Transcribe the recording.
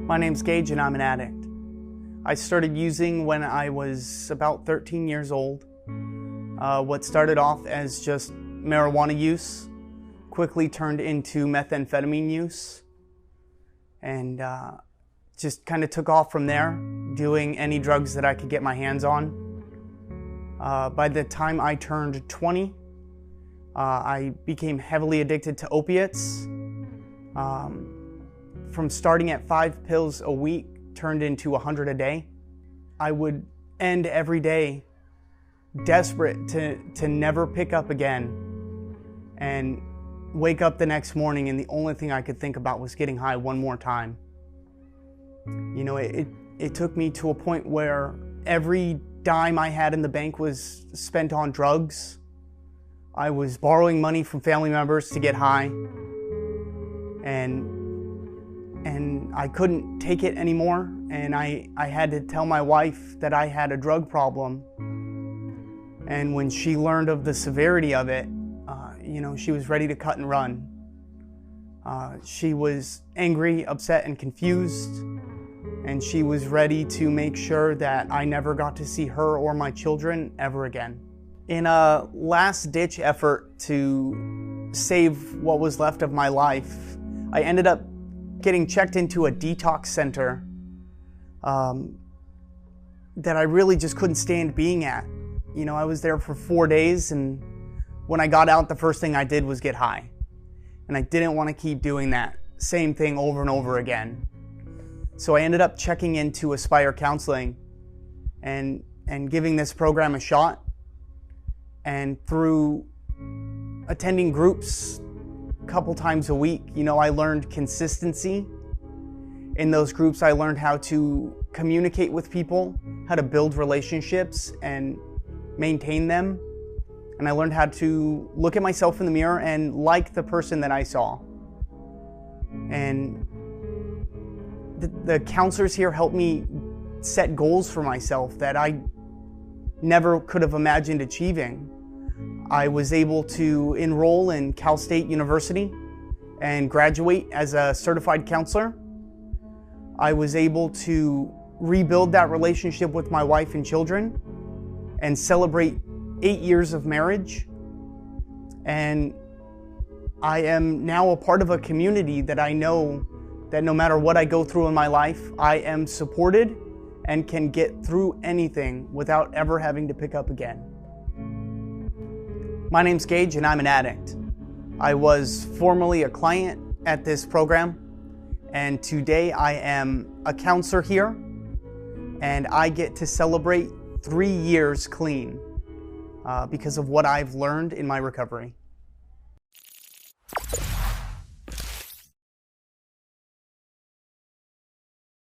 My name's Gage and I'm an addict. I started using when I was about 13 years old. What started off as just marijuana use quickly turned into methamphetamine use, and just kind of took off from there, doing any drugs that I could get my hands on. By the time I turned 20, I became heavily addicted to opiates. From starting at 5 pills a week turned into 100 a day. I would end every day desperate to never pick up again, and wake up the next morning and the only thing I could think about was getting high one more time. You know, it took me to a point where every dime I had in the bank was spent on drugs. I was borrowing money from family members to get high, and I couldn't take it anymore, and I had to tell my wife that I had a drug problem. And when she learned of the severity of it, you know, she was ready to cut and run. She was angry, upset, and confused, and she was ready to make sure that I never got to see her or my children ever again. In a last-ditch effort to save what was left of my life, I ended up getting checked into a detox center that I really just couldn't stand being at. You know, I was there for 4 days, and when I got out, the first thing I did was get high. And I didn't want to keep doing that same thing over and over again. So I ended up checking into Aspire Counseling and giving this program a shot. And through attending groups a couple times a week, you know, I learned consistency. In those groups, I learned how to communicate with people, how to build relationships and maintain them. And I learned how to look at myself in the mirror and like the person that I saw. And the counselors here helped me set goals for myself that I never could have imagined achieving. I was able to enroll in Cal State University and graduate as a certified counselor. I was able to rebuild that relationship with my wife and children and celebrate 8 years of marriage. And I am now a part of a community that I know that no matter what I go through in my life, I am supported and can get through anything without ever having to pick up again. My name's Gage and I'm an addict. I was formerly a client at this program, and today I am a counselor here, and I get to celebrate 3 years clean because of what I've learned in my recovery.